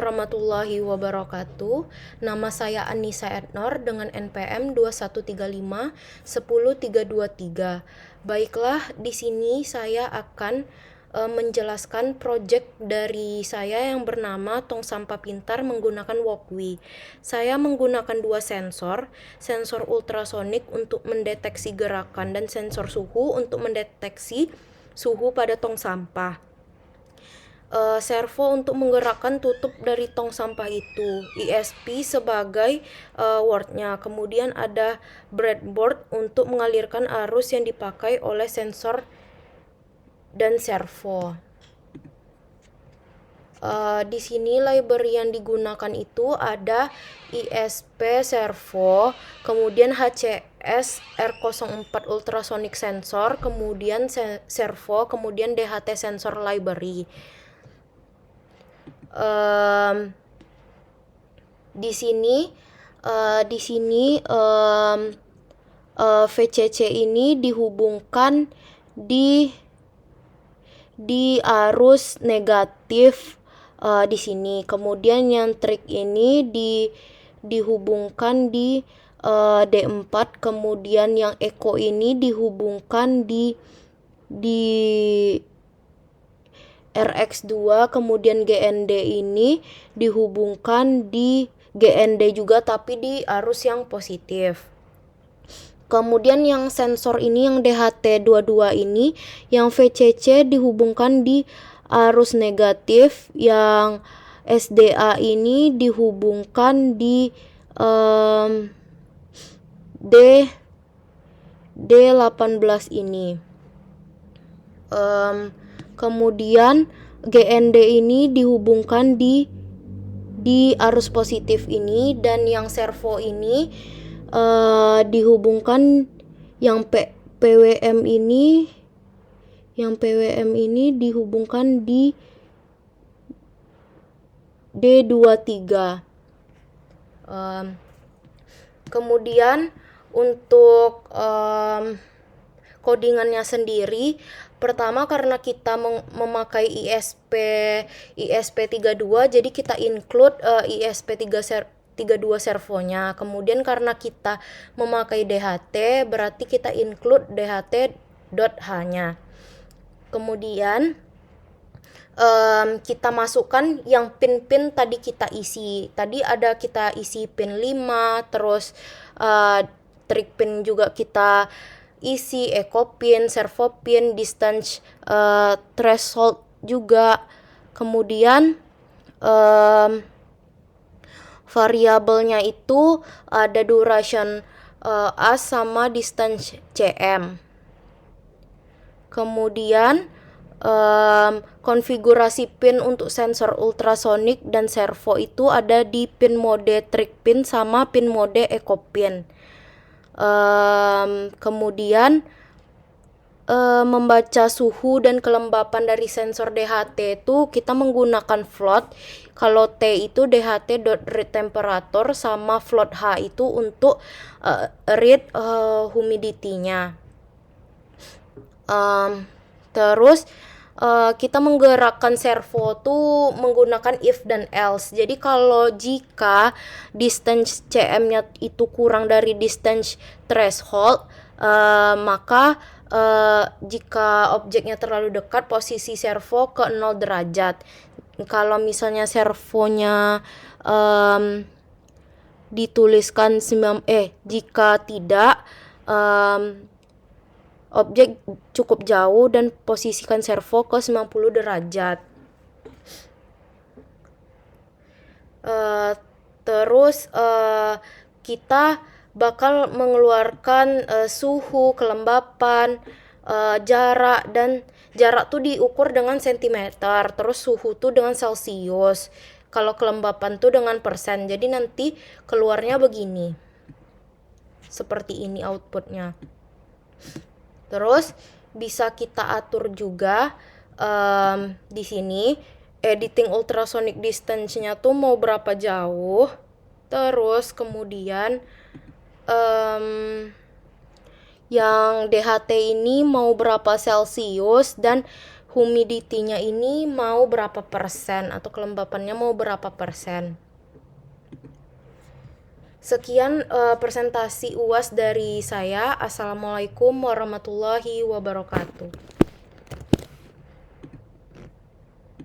Warahmatullahi wabarakatuh. Nama saya Anissa Ednor dengan NPM 2135 10323. Baiklah, di sini saya akan menjelaskan proyek dari saya yang bernama Tong Sampah Pintar menggunakan Walkway. Saya menggunakan dua sensor ultrasonik untuk mendeteksi gerakan dan sensor suhu untuk mendeteksi suhu pada tong sampah. Servo untuk menggerakkan tutup dari tong sampah itu, ESP sebagai wordnya. Kemudian ada breadboard untuk mengalirkan arus yang dipakai oleh sensor dan servo. Di sini library yang digunakan itu ada ISP servo, kemudian HCS R04 ultrasonic sensor, kemudian servo, kemudian DHT sensor library. Di sini VCC ini dihubungkan di arus negatif di sini. Kemudian yang trik ini dihubungkan di D4, kemudian yang Eco ini dihubungkan di RX2, kemudian GND ini dihubungkan di GND juga tapi di arus yang positif. Kemudian yang sensor ini yang DHT22 ini, yang VCC dihubungkan di arus negatif, yang SDA ini dihubungkan di D18 ini. Kemudian GND ini dihubungkan di arus positif ini, dan yang servo ini dihubungkan yang PWM ini dihubungkan di D23. Kemudian untuk codingannya sendiri, pertama karena kita memakai ISP32, jadi kita include ISP32 servonya. Kemudian karena kita memakai DHT, berarti kita include DHT.H-nya. Kemudian kita masukkan yang pin-pin tadi kita isi. Tadi ada kita isi pin 5, terus trik pin juga kita isi, eco pin, servo pin, distance threshold juga. Kemudian variabelnya itu ada duration A sama distance CM. Kemudian konfigurasi pin untuk sensor ultrasonik dan servo itu ada di pin mode trik pin sama pin mode eco pin. Kemudian membaca suhu dan kelembapan dari sensor DHT itu kita menggunakan float. Kalau T itu DHT.read temperature, sama float H itu untuk read humidity-nya. Terus kita menggerakkan servo tuh menggunakan if dan else. Jadi kalau jika distance CM-nya itu kurang dari distance threshold, maka jika objeknya terlalu dekat, posisi servo ke 0 derajat. Kalau misalnya servonya dituliskan jika tidak, objek cukup jauh dan posisikan servo ke 90 derajat. Terus kita bakal mengeluarkan suhu, kelembapan, jarak, dan jarak tuh diukur dengan sentimeter, terus suhu tuh dengan celcius, kalau kelembapan tuh dengan persen. Jadi nanti keluarnya begini, seperti ini outputnya. Terus bisa kita atur juga di sini editing ultrasonic distance-nya tuh mau berapa jauh. Terus kemudian yang DHT ini mau berapa celcius, dan humidity-nya ini mau berapa persen atau kelembapannya mau berapa persen. Sekian presentasi UAS dari saya. Assalamualaikum warahmatullahi wabarakatuh.